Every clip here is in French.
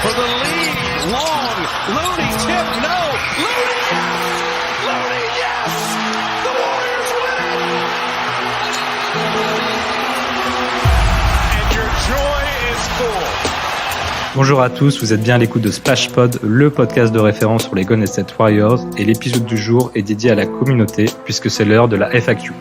for the lead. Long, Looney tip, no. Looney, yes! Looney, yes! The Warriors win it! And your joy is full. Bonjour à tous, vous êtes bien à l'écoute de Splash Pod, le podcast de référence sur les Golden State Warriors, et l'épisode du jour est dédié à la communauté puisque c'est l'heure de la FAQ.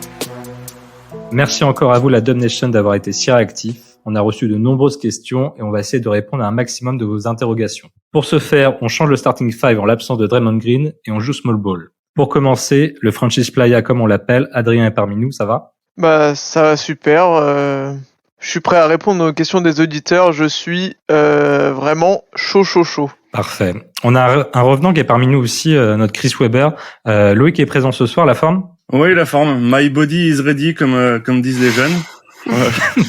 Merci encore à vous la Dub Nation d'avoir été si réactifs. On a reçu de nombreuses questions et on va essayer de répondre à un maximum de vos interrogations. Pour ce faire, on change le starting five en l'absence de Draymond Green et on joue small ball. Pour commencer, le franchise playa comme on l'appelle, Adrien est parmi nous, ça va ? Bah ça va super. Je suis prêt à répondre aux questions des auditeurs. Je suis vraiment chaud. Parfait. On a un revenant qui est parmi nous aussi, notre Chris Weber. Loïc est présent ce soir, la forme ? Oui, la forme. My body is ready, comme disent les jeunes.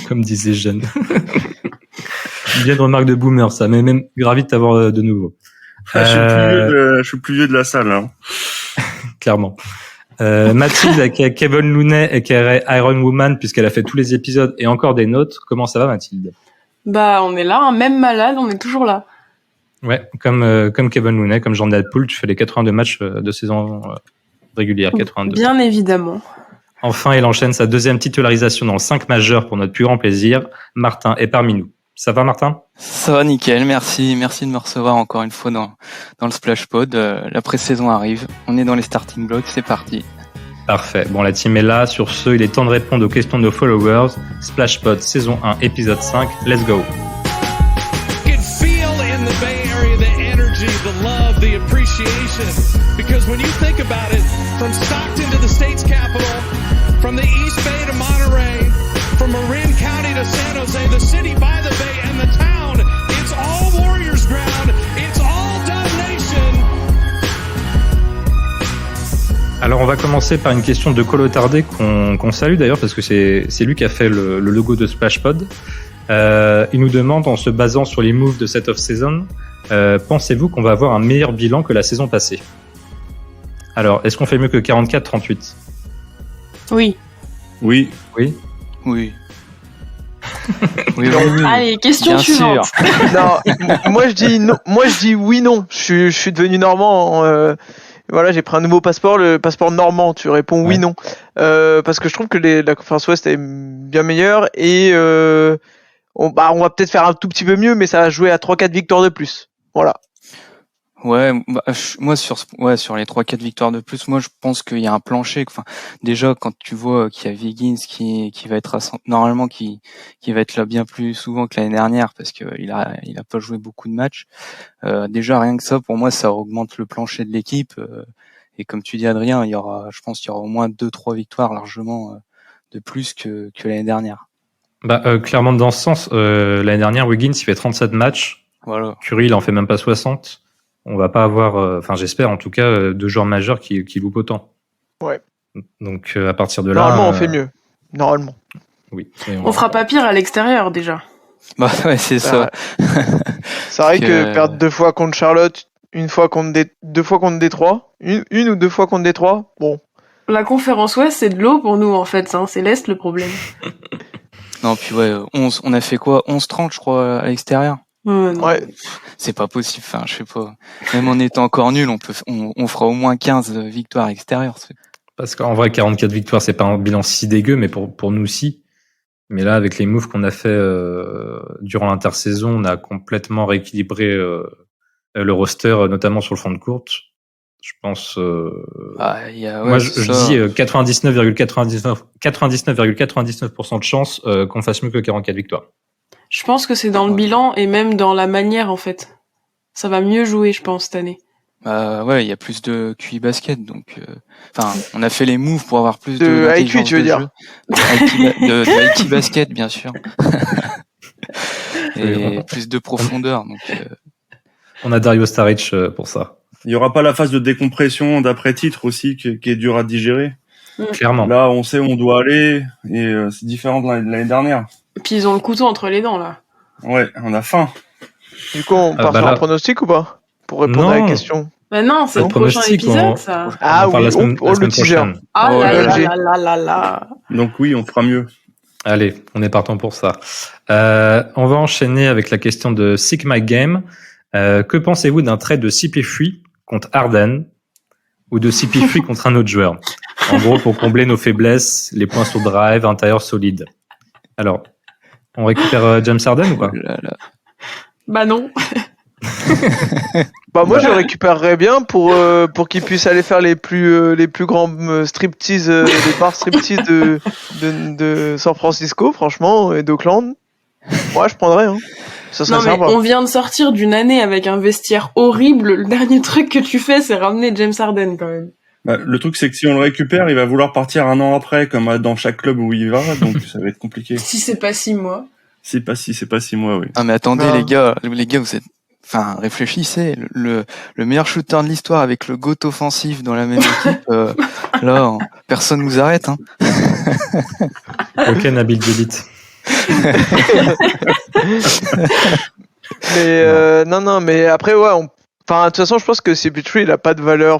Comme disent les jeunes. Bien de remarque de boomer, ça. Mais même gravi de t'avoir de nouveau. Je suis plus vieux de la salle, hein. Clairement. Mathilde, aka Kevin Looney, aka Iron Woman, puisqu'elle a fait tous les épisodes et encore des notes. Comment ça va, Mathilde ? Bah, on est là, hein, même malade, on est toujours là. Ouais, comme Kevin Looney, comme Jordan Poole, tu fais les 82 matchs de saison régulière, 82. Bien évidemment. Enfin, il enchaîne sa deuxième titularisation dans le 5 majeur pour notre plus grand plaisir. Martin est parmi nous. Ça va, Martin ? Ça va nickel, merci de me recevoir encore une fois dans le Splash Pod. La pré-saison arrive, on est dans les starting blocks, c'est parti. Parfait, bon la team est là, sur ce, il est temps de répondre aux questions de nos followers. Splash Pod saison 1, épisode 5, let's go. You can feel in the Bay Area the energy, the love, the appreciation. Because when you think about it, from Stockton to the state's capital, from the East Bay to Monterey, from Marin County to San Jose, the city by the bay and the town, it's all Warriors ground, it's all Dub Nation. Alors on va commencer par une question de Colo Tardé qu'on salue d'ailleurs parce que c'est lui qui a fait le logo de Splash Pod. Il nous demande, en se basant sur les moves de cette off-season, pensez-vous qu'on va avoir un meilleur bilan que la saison passée ? Alors, est-ce qu'on fait mieux que 44-38 ? Oui. Oui. Oui. Oui. Allez, question Bien suivante. sûr. Non, moi je dis non. Moi je dis oui non. Je suis devenu normand. Voilà, j'ai pris un nouveau passeport, le passeport normand. Tu réponds oui Ouais. non. Parce que je trouve que la conférence Ouest est bien meilleure et on va peut-être faire un tout petit peu mieux, mais ça va jouer à 3-4 victoires de plus. Voilà. Ouais, moi sur les 3-4 victoires de plus, moi je pense qu'il y a un plancher. Enfin, déjà quand tu vois qu'il y a Wiggins qui va être normalement qui va être là bien plus souvent que l'année dernière parce que il a pas joué beaucoup de matchs. Déjà rien que ça, pour moi, ça augmente le plancher de l'équipe. Et comme tu dis, Adrien, je pense qu'il y aura au moins 2-3 victoires largement de plus que l'année dernière. Clairement dans ce sens, l'année dernière, Wiggins il fait 37 matchs. Voilà. Curry il en fait même pas 60. On va pas avoir, j'espère en tout cas, deux joueurs majeurs qui loupent autant. Ouais. Donc à partir de là, Normalement, on fait mieux. Normalement. Oui. On fera pas pire à l'extérieur déjà. Bah ouais, c'est ça. C'est vrai que Que- perdre 2 fois contre Charlotte, deux fois contre Détroit, une ou 2 fois contre Détroit, bon. La conférence Ouest, c'est de l'eau pour nous en fait, hein. C'est l'Est le problème. Non, puis ouais, on a fait quoi 11-30 je crois à l'extérieur. Non. Ouais. C'est pas possible, enfin, je sais pas. Même en étant encore nul, on fera au moins 15 victoires extérieures. Parce qu'en vrai, 44 victoires, c'est pas un bilan si dégueu, mais pour nous si. Mais là, avec les moves qu'on a fait durant l'intersaison, on a complètement rééquilibré le roster, notamment sur le front de courte. Je pense. Moi, je dis 99,99% de chance qu'on fasse mieux que 44 victoires. Je pense que c'est dans le bilan et même dans la manière en fait. Ça va mieux jouer, je pense, cette année. Ouais, il y a plus de QI basket, donc. On a fait les moves pour avoir plus De IQ, tu veux dire. De IQ basket, bien sûr. Et plus de profondeur, donc. On a Dario Saric pour ça. Il y aura pas la phase de décompression d'après-titre aussi qui est dure à digérer. Clairement. Là, on sait où on doit aller et c'est différent de l'année dernière. Et puis ils ont le couteau entre les dents là. Ouais, on a faim. Du coup, on part sur un pronostic ou pas ? Pour répondre à la question. Bah non, c'est Le le prochain pronostic, épisode, ça. Ah on parle oui, la semaine le teaser. prochaine. Ah Oh là là là là. là là là. Donc oui, on fera mieux. Allez, on est partant pour ça. On va enchaîner avec la question de Sick My Game. Que pensez-vous d'un trade de CP3 contre Harden ou de CP3 contre un autre joueur? En gros, pour combler nos faiblesses, les points sur drive, intérieur solide. Alors, on récupère James Harden ou pas? Oh là là. Bah non. Bah moi je le récupérerais bien pour qu'il puisse aller faire les plus grands striptease, les bars striptease de San Francisco, franchement, et d'Oakland. Moi je prendrais, hein. Ça serait Non mais sympa. on vient de sortir d'une année avec un vestiaire horrible. Le dernier truc que tu fais, c'est ramener James Harden quand même. Bah, le truc, c'est que si on le récupère, il va vouloir partir un an après, comme dans chaque club où il va, donc ça va être compliqué. Si c'est pas 6 mois. C'est pas 6 mois, oui. Ah mais attendez Ah. les gars, vous êtes, enfin réfléchissez, le meilleur shooter de l'histoire avec le GOAT offensif dans la même équipe, là personne nous arrête, hein. Ok, Nabil Djelit. Mais non, mais après ouais, enfin de toute façon je pense que CP3 il a pas de valeur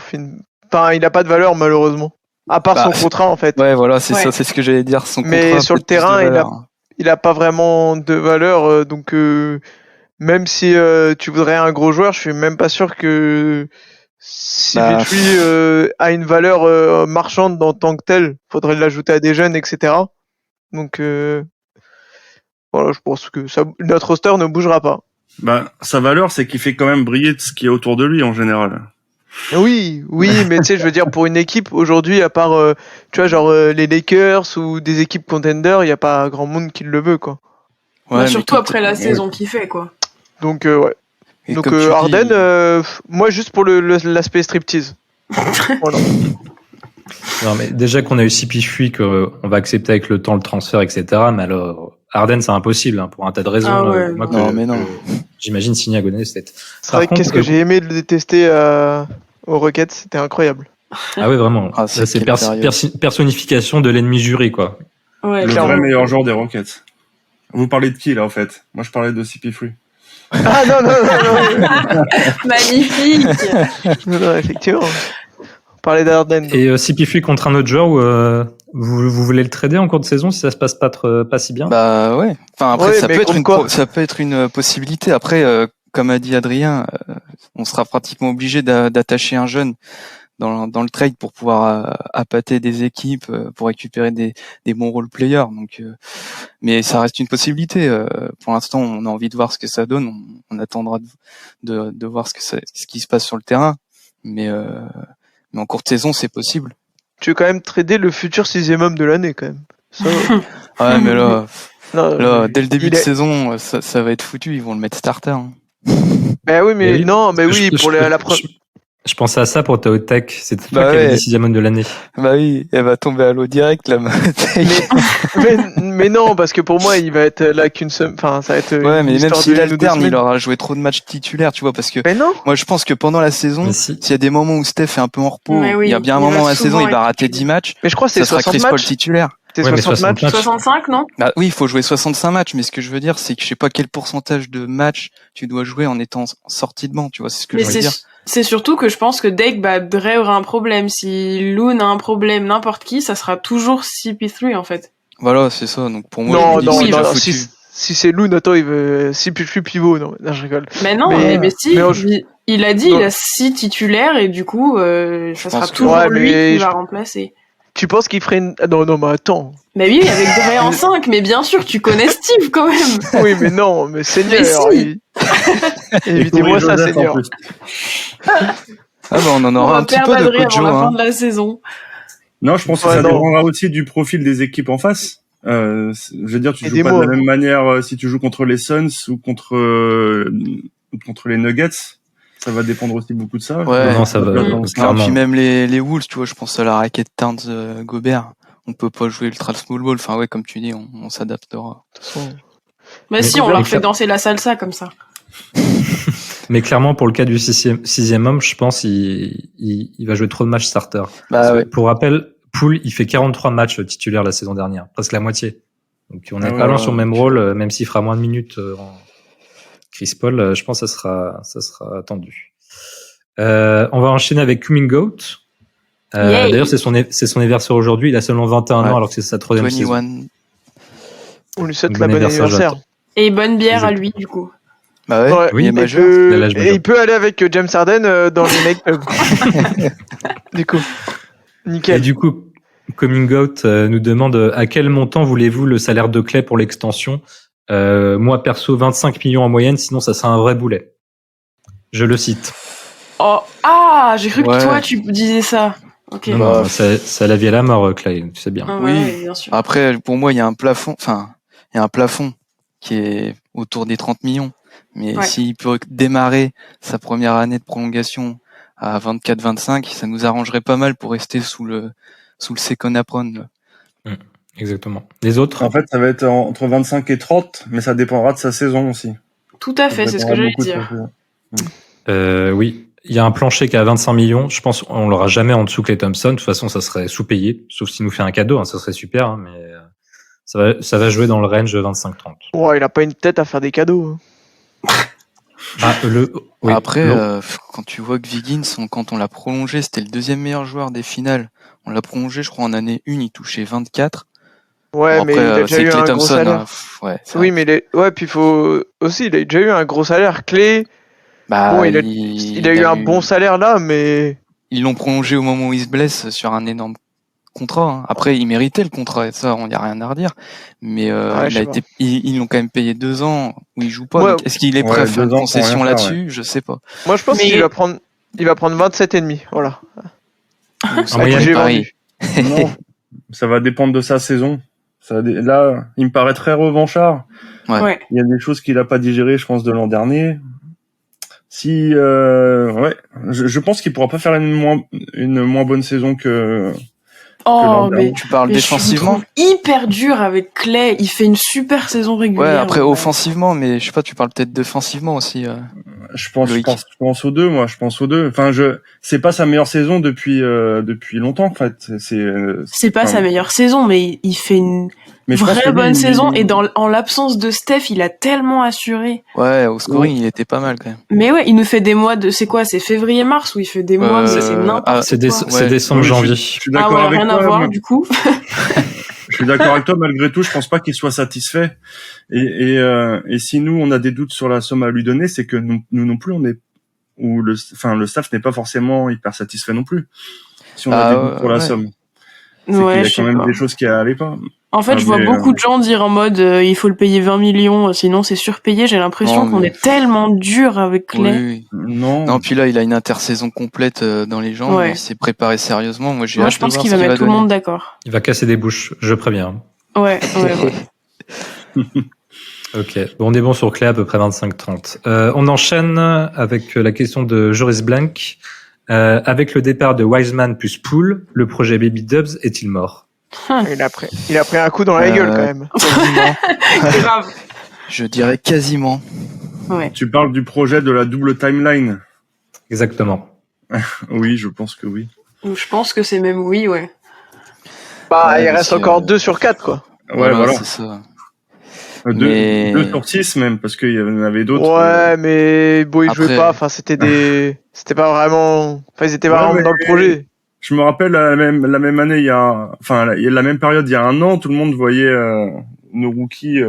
enfin il a pas de valeur malheureusement. À part Bah, son contrat en fait. Ouais voilà, c'est Ouais. ça, c'est ce que j'allais dire. Son Mais contrat a sur le peut-être plus de terrain, valeur. Il a pas vraiment de valeur, donc même si tu voudrais un gros joueur, je suis même pas sûr que Bah, CP3 a une valeur marchande en tant que telle. Faudrait l'ajouter à des jeunes, etc. Donc voilà, je pense que notre roster ne bougera pas. Bah, sa valeur, c'est qu'il fait quand même briller ce qui est autour de lui, en général. Oui, mais tu sais, je veux dire, pour une équipe, aujourd'hui, à part, tu vois, genre les Lakers ou des équipes contenders, il n'y a pas grand monde qui le veut, quoi. Ouais, Bah, mais surtout comme après la saison qu'il fait quoi. Donc, ouais. et Donc, comme tu dis, Harden, moi, juste pour l'aspect striptease. Voilà. Non, mais déjà qu'on a eu CP3, qu'on va accepter avec le temps le transfert, etc. Mais alors, Harden, c'est impossible, hein, pour un tas de raisons. Ah ouais, moi, non, mais non. j'imagine signer à Golden State. C'est Par vrai que contre, qu'est-ce que j'ai aimé de le détester aux Rockets, c'était incroyable. Ah oui, vraiment. Ah, Là, c'est c'est quelle période. personnification de l'ennemi juré, quoi. Ouais, Le clairement. vrai meilleur joueur des Rockets. Vous parlez de qui, là, en fait? Moi, je parlais de CP3. Ah non. Magnifique. Non, effectivement. On parlait d'Harden. Et CP3 contre un autre joueur, vous voulez le trader en cours de saison si ça se passe pas si bien? Bah ouais. Enfin après Ouais, ça mais peut être contre une quoi ça peut être une possibilité. Après comme a dit Adrien, on sera pratiquement obligé d'attacher un jeune dans le trade pour pouvoir appâter des équipes pour récupérer des bons role players. Donc mais ça reste une possibilité. Pour l'instant, on a envie de voir ce que ça donne. On attendra de voir ce qui se passe sur le terrain. Mais en cours de saison, c'est possible. Tu veux quand même trader le futur 6e homme de l'année, quand même. Ça, Ouais, mais là, non, dès le début il de est- saison, ça va être foutu. Ils vont le mettre starter. Hein. Bah oui, mais Et oui, non, mais Parce que oui, pour la preuve. je pensais à ça pour Tao Tech. C'était toi Bah qui avais ouais. dit 6e homme de l'année. Bah oui, elle va tomber à l'eau direct là. Mais non, parce que pour moi, il va être là qu'une semaine. Enfin, ça va être. Ouais, une mais même histoire s'il de 1 ou 2 alterne, il semaines. aura joué trop de matchs titulaires, tu vois, parce que Mais non. moi je pense que pendant la saison, Mais si. s'il y a des moments où Steph est un peu en repos, Mais oui, il y a bien un il moment va dans la saison, souvent il va être rater titulaire. 10 matchs, Mais je crois que c'est ça sera 60 Chris Paul matchs. titulaire. C'est Ouais, mais 60 matchs. 65 non? Bah oui, il faut jouer 65 matchs, mais ce que je veux dire, c'est que je sais pas quel pourcentage de matchs tu dois jouer en étant sorti de banc, tu vois, c'est ce que Mais je veux dire. c'est surtout que je pense que dès que Dre aura un problème, si Loon a un problème, n'importe qui, ça sera toujours CP3 en fait. Voilà, c'est ça. Donc pour moi, Non, je me dis, non, c'est déjà non. foutu. Si c'est Loon, attends, il veut. Si plus pivot, non, je rigole. Mais non, Mais- mais si, mais il a dit Non. il a 6 titulaires et du coup, ça sera pense que- toujours Ouais, lui mais qui je- va remplacer. Tu penses qu'il ferait une. Ah, non, mais attends. Mais oui, avec Dre en 5, mais bien sûr, tu connais Steve quand même. Oui, mais non, mais Seigneur. Mais si. Évitez-moi ça, Joseph, en Seigneur. plus. Ah bah on en On aura va un petit perdre peu de Adrien coach avant la Joe, fin hein. de la saison. Non, je pense que Ouais, ça non. dépendra aussi du profil des équipes en face. Je veux dire, tu Et joues des pas mots. de la même manière si tu joues contre les Suns ou contre les Nuggets. Ça va dépendre aussi beaucoup de ça. Ouais. Non, ça va. Mm. Non, Clairement. puis même les Wolves, tu vois, je pense à la raquette Towns Gobert. On peut pas jouer ultra small ball. Enfin ouais, comme tu dis, on s'adaptera. De toute façon. Mais Mais si, on Gobert, leur il fait fait- danser la salsa comme ça. Mais clairement, pour le cas du sixième homme, je pense il va jouer trop de matchs starter. Bah ouais. Pour rappel, Poole, il fait 43 matchs titulaires la saison dernière, presque la moitié. Donc on est Ah pas ouais, loin ouais, sur le même donc, rôle, même s'il fera moins de minutes en Chris Paul, je pense que ça sera attendu. On va enchaîner avec Kuminga. Yay. D'ailleurs, c'est son anniversaire aujourd'hui. Il a seulement 21 Ouais. ans alors que c'est sa 3e saison. 21. On lui souhaite Bon la bonne anniversaire, anniversaire. Et bonne bière à Exact. lui, du coup. Bah ouais, Ouais, il est et majeur. peut- l'âge et majeur. il peut aller avec James Harden dans les nightclubs. Du coup, Et nickel. du coup, Coming Out nous demande à quel montant voulez-vous le salaire de Clay pour l'extension. Moi, perso, 25 millions en moyenne, sinon ça serait un vrai boulet. Je le cite. Oh, ah, j'ai cru que Ouais. toi tu disais ça. Ok. Non, Bah, non, c'est à la vie et à la mort, Clay, tu sais bien. Ah, Oui. ouais, bien sûr. Après, pour moi, il y a un plafond qui est autour des 30 millions. Mais Ouais. s'il peut démarrer sa première année de prolongation à 24-25, ça nous arrangerait pas mal pour rester sous le second apron. Exactement. Les autres? En fait, ça va être entre 25 et 30, mais ça dépendra de sa saison aussi. Tout à Ça fait, c'est ce que dépendra j'allais beaucoup de sa dire. saison. Oui. Il y a un plancher qui est à 25 millions. Je pense qu'on l'aura jamais en dessous Clay Thompson. De toute façon, ça serait sous-payé. Sauf s'il nous fait un cadeau, hein, ça serait super, hein, mais ça va jouer dans le range 25-30. Ouais, il a pas une tête à faire des cadeaux. Ah, oui, Après, l'eau. quand tu vois que Wiggins, quand on l'a prolongé, c'était le deuxième meilleur joueur des finales. On l'a prolongé, je crois, en année 1, il touchait 24. Ouais, Bon, mais après, il a déjà c'est eu Klay un gros Thompson. salaire. Ouais, c'est Oui, vrai. mais ouais, puis faut aussi, il a déjà eu un gros salaire clé. Bah, Bon, il a eu un bon salaire là, mais Ils l'ont prolongé au moment où il se blesse sur un énorme contrat. Hein. Après, il méritait le contrat, et ça, on n'y a rien à redire. Mais ouais, je sais pas. ils l'ont quand même payé 2 ans où il joue pas. Moi- Donc, est-ce qu'il est prêt Ouais, à faire 2 une ans pour rien concession faire, là-dessus? Je sais pas. Moi, je pense Mais- qu'il va prendre 27,5. Voilà. Donc, ça En moyenne, va être j'ai pareil. Non, ça va dépendre de sa saison. Là, il me paraît très revanchard. Ouais. Ouais. Il y a des choses qu'il a pas digérées, je pense, de l'an dernier. Si, ouais, je pense qu'il pourra pas faire une moins bonne saison que Oh, l'an mais, dernier. Tu parles mais je défensivement? le trouve hyper dur avec Clay. Il fait une super saison régulière. Ouais, après, ouais. offensivement, mais je sais pas, tu parles peut-être défensivement aussi. Je pense Loïc. aux deux, moi. Je pense aux deux. Enfin, c'est pas sa meilleure saison depuis longtemps, en fait. C'est pas enfin, sa meilleure saison, mais il fait une mais je pense que vraie lui, bonne il- saison. Et en l'absence de Steph, il a tellement assuré. Ouais, au scoring, il était pas mal quand même. Mais ouais, il nous fait des mois de, c'est quoi, c'est février-mars où il fait des mois, mais c'est n'importe C'est quoi. c'est décembre, Ouais, janvier. Je suis Ah d'accord ouais, avec rien toi. à voir, moi. du coup. Je suis d'accord avec toi. Malgré tout, je pense pas qu'il soit satisfait. Et si nous, on a des doutes sur la somme à lui donner, c'est que nous non plus, le staff n'est pas forcément hyper satisfait non plus. Si on a des doutes sur la ouais. somme, c'est qu'il y Ouais, a je sais quand même pas. des choses qui allaient pas. En fait, Ah, je vois mais, beaucoup de gens dire en mode, il faut le payer 20 millions, sinon c'est surpayé. J'ai l'impression Non, qu'on mais- est tellement dur avec Clay. Oui. Non. Non, puis là, il a une intersaison complète dans les jambes. Ouais. Il s'est préparé sérieusement. Moi, j'ai Moi, hâte je de pense voir qu'il ce va qu'il mettre tout le donner. monde d'accord. Il va casser des bouches, je préviens. Ouais, ouais. Ok, bon, on est bon sur Clay à peu près 25-30. On enchaîne avec la question de Joris Blank. Avec le départ de Wiseman plus Poole, le projet Baby Dubs est-il mort? Il a pris un coup dans la gueule quand même. Quasiment. Grave. Je dirais quasiment. Ouais. Tu parles du projet de la double timeline. Exactement. Oui, je pense que oui. Je pense que c'est même oui, ouais. Bah, Ouais, il parce reste que- encore 2 sur 4, quoi. Ouais, voilà. c'est ça. Deux Mais- sur 6 même, parce qu'il y en avait d'autres. Ouais, mais bon, ils jouaient Après- pas. Enfin, c'était pas vraiment. Enfin, ils étaient Ouais, vraiment mais- dans le projet. Je me rappelle la même année, il y a la même période, il y a un an, tout le monde voyait nos rookies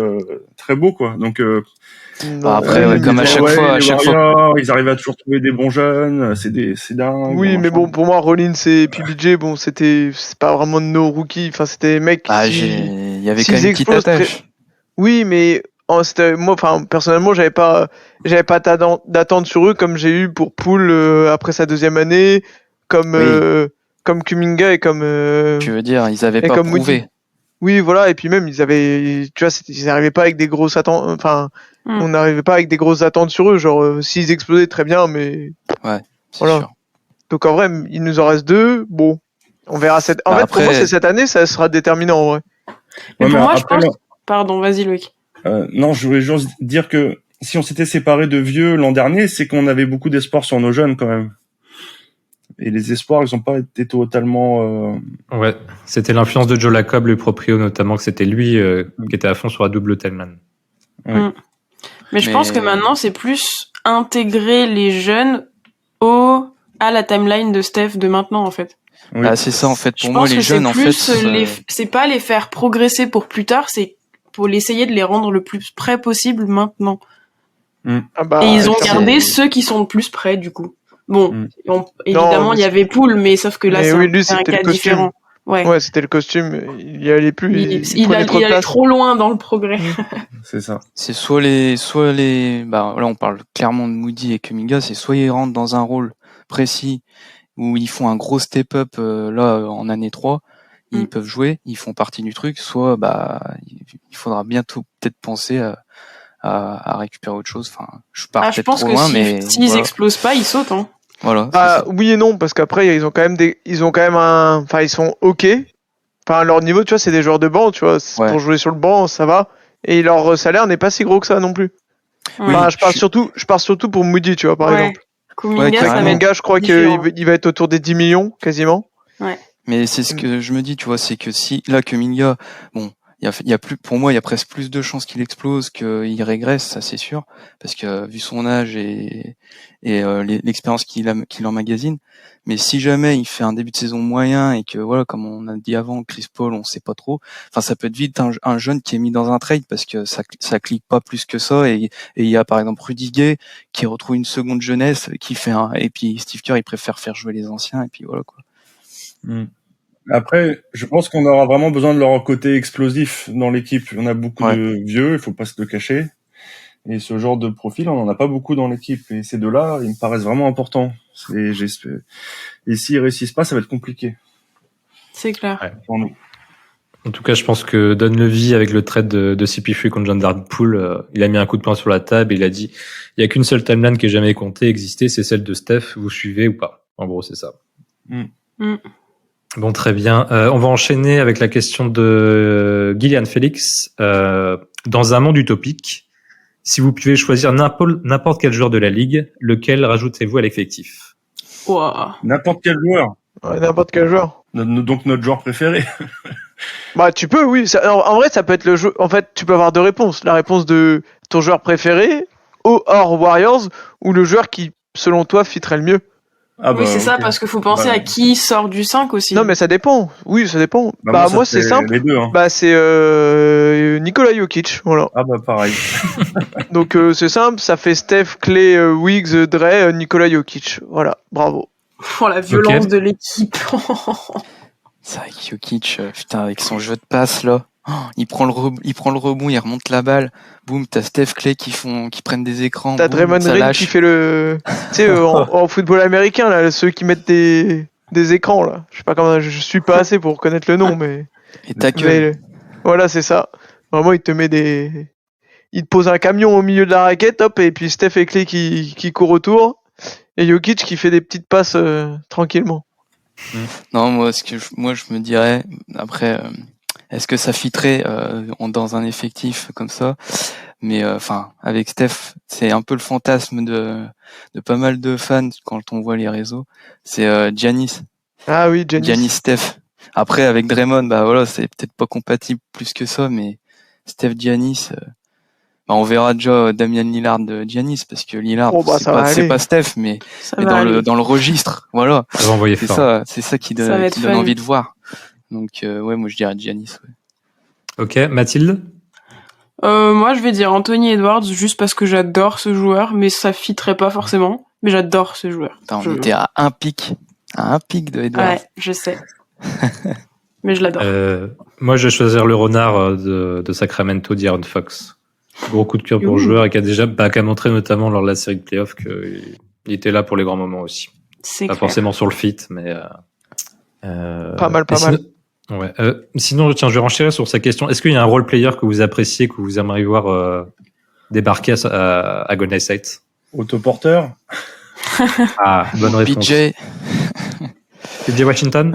très beaux, quoi. Donc Non, après, oui, ouais, comme mais à bon, chaque ouais, fois, les Warriors, ils arrivaient à toujours trouver des bons jeunes, c'est dingue. Oui, mais machin. bon, pour moi, Rollins et PBJ, bon, c'est pas vraiment de nos rookies. Enfin, c'était des mecs Ah, qui. il y avait s'ils quand même une petite explosent attache. Oui, mais moi, enfin, personnellement, j'avais pas d'attente sur eux comme j'ai eu pour Poole après sa deuxième année, comme Oui. comme Kuminga et comme. Tu veux dire, ils avaient et pas comme prouvé. Moody. Oui, voilà, et puis même ils avaient, tu vois, ils arrivaient pas avec des grosses attentes. Enfin, Hmm. on n'arrivait pas avec des grosses attentes sur eux. Genre, s'ils explosaient très bien, mais C'est Voilà. sûr. donc en vrai, il nous en reste 2. Bon, on verra cette. En Bah, fait, pour moi, après- c'est cette année, ça sera déterminant en vrai. Mais Ouais, pour moi, je après, pense. Pardon, vas-y, Loïc. non, je voulais juste dire que si on s'était séparés de vieux l'an dernier, c'est qu'on avait beaucoup d'espoir sur nos jeunes quand même. Et les espoirs, ils ont pas été totalement. Ouais, c'était l'influence de Joe Lacob, le proprio notamment, que c'était lui qui était à fond sur la double timeline. Mais je Mais- pense que maintenant, c'est plus intégrer les jeunes à la timeline de Steph de maintenant, en fait. Oui. Bah, c'est ça, en fait. Je Pour moi, pense les que jeunes, c'est en fait, plus c'est pas les faire progresser pour plus tard, c'est pour l'essayer de les rendre le plus près possible maintenant. Ah bah, Et ils ont clairement. gardé ceux qui sont le plus près, du coup. Bon, Mm. évidemment, mais il y avait Poole, mais sauf que là, Mais c'est oui, lui, un c'était cas le costume. différent. Ouais. Ouais, c'était le costume. Il y allait plus. Il prenait trop de il allait place. trop loin dans le progrès. C'est ça. C'est soit les, bah, là, on parle clairement de Moody et Kuminga, c'est soit ils rentrent dans un rôle précis où ils font un gros step-up, en année 3, ils peuvent jouer, ils font partie du truc, soit, bah, il faudra bientôt peut-être penser à récupérer autre chose. Enfin, je pars Ah, je peut-être pense trop que loin, mais s'ils voilà. explosent pas, ils sautent, hein. Voilà, c'est Ah, ça. oui et non, parce qu'après, ils ont quand même un, enfin, ils sont ok. Enfin, leur niveau, tu vois, c'est des joueurs de banc, tu vois. Ouais. Pour jouer sur le banc, ça va. Et leur salaire n'est pas si gros que ça non plus. Ouais. Enfin, je parle surtout pour Moody, tu vois, par Ouais. exemple. Kuminga, Ouais, ça va carrément. être Kuminga, je crois différent. qu'il va être autour des 10 millions, quasiment. Mais c'est ce que je me dis, tu vois, c'est que si, là, Kuminga, bon, il y a plus, pour moi, il y a presque plus de chances qu'il explose qu'il régresse, ça c'est sûr, parce que vu son âge et l'expérience qu'il emmagasine. Mais si jamais il fait un début de saison moyen et que voilà, comme on a dit avant, Chris Paul, on sait pas trop. Enfin, ça peut être vite un jeune qui est mis dans un trade parce que ça clique pas plus que ça. Et il y a par exemple Rudy Gay qui retrouve une seconde jeunesse, qui fait et puis Steve Kerr, il préfère faire jouer les anciens et puis voilà quoi. Après, je pense qu'on aura vraiment besoin de leur côté explosif dans l'équipe. On a beaucoup de vieux, il faut pas se le cacher. Et ce genre de profil, on en a pas beaucoup dans l'équipe. Et ces deux-là, ils me paraissent vraiment importants. Et s'ils réussissent pas, ça va être compliqué C'est clair. pour nous. En tout cas, je pense que Don Levy, avec le trade de CP3 contre Jordan Poole, il a mis un coup de poing sur la table et il a dit il y a qu'une seule timeline qui est jamais comptée, existée, c'est celle de Steph. Vous suivez ou pas? En gros, c'est ça. Bon, très bien. On va enchaîner avec la question de Gillian Félix. Dans un monde utopique, si vous pouvez choisir n'importe quel joueur de la ligue, lequel rajoutez-vous à l'effectif? Wow. N'importe quel joueur. Ouais, n'importe quel joueur. Donc notre joueur préféré. Bah, tu peux, oui. En vrai, ça peut être le jeu. En fait, tu peux avoir deux réponses. La réponse de ton joueur préféré, hors Warriors, ou le joueur qui, selon toi, fitterait le mieux. Ah Oui, c'est ça, ok. parce qu'il faut penser Bah, à qui sort du 5 aussi. Non, mais ça dépend. Oui, ça dépend. Bah, moi, c'est simple. Les deux, hein. Bah, c'est Nikola Jokic, voilà. Ah bah pareil. Donc, c'est simple. Ça fait Steph, Clay, Wiggs, Dre, Nikola Jokic. Voilà, bravo. Oh, la violence Ok. de l'équipe. C'est vrai que Jokic, putain, avec son jeu de passe là, il prend le rebond, il remonte la balle, boum, t'as Steph Clay qui prennent des écrans, T'as boum, Draymond ça Green lâche. qui fait le. Tu sais, en football américain, là, ceux qui mettent des écrans, là. Je sais pas comment. Je suis pas assez pour connaître le nom, mais. Et ta Mais, gueule. voilà, c'est ça. Vraiment, il te met des. Il te pose un camion au milieu de la raquette, hop, et puis Steph et Clay qui courent autour. Et Jokic qui fait des petites passes tranquillement. Non, moi, je me dirais, après, est-ce que ça fitterait dans un effectif comme ça? Mais enfin, avec Steph, c'est un peu le fantasme de pas mal de fans quand on voit les réseaux. C'est Giannis, Ah oui, Giannis. Steph. Après, avec Draymond, bah voilà, c'est peut-être pas compatible plus que ça, mais Steph, Giannis, bah, on verra déjà Damian Lillard de Giannis, parce que Lillard, Oh, bah, ça va c'est aller. pas Steph, mais Ça va aller. dans le registre, voilà. Ça va envoyer fort. C'est ça qui Ça va être donne fun. envie de voir. Donc ouais, moi je dirais Giannis. Ouais. Ok, Mathilde? Moi, je vais dire Anthony Edwards, juste parce que j'adore ce joueur, mais ça fitterait pas forcément. Mais j'adore ce joueur. Putain, on était à un pic de Edwards. Ouais, je sais. Mais je l'adore. Moi, je vais choisir le renard de Sacramento, De'Aaron Fox. Gros coup de cœur pour le joueur et qui a montré notamment lors de la série de playoffs qu'il était là pour les grands moments aussi. C'est Pas clair. forcément sur le fit, mais Pas mal. Ouais. Sinon, tiens, je vais renchérir sur sa question. Est-ce qu'il y a un role player que vous appréciez, que vous aimeriez voir débarquer à Golden State? Autoporteur. Ah, bonne réponse. PJ, PJ Washington?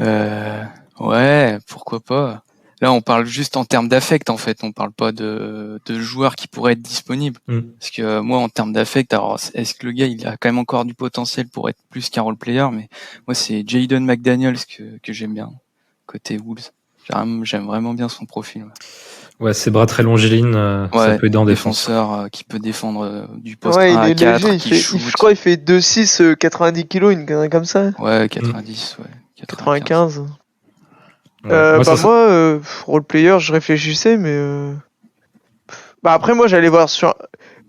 ouais, pourquoi pas. Là, on parle juste en termes d'affect, en fait. On parle pas de joueurs qui pourraient être disponibles. Parce que moi, en termes d'affect, alors, est-ce que le gars, il a quand même encore du potentiel pour être plus qu'un role player? Mais moi, c'est Jaden McDaniels que j'aime bien, côté Wolves. J'aime vraiment bien son profil. Ouais, ses bras très longilignes, ça peut aider en défense. Défenseur qui peut défendre du poste Ouais, 1 il à est 4, léger. qui shoot. Je crois qu'il fait 2,6, 90 kilos, une connerie comme ça. Ouais, 90, ouais. 95. Ouais. Moi, role player, je réfléchissais, mais bah après moi j'allais voir sur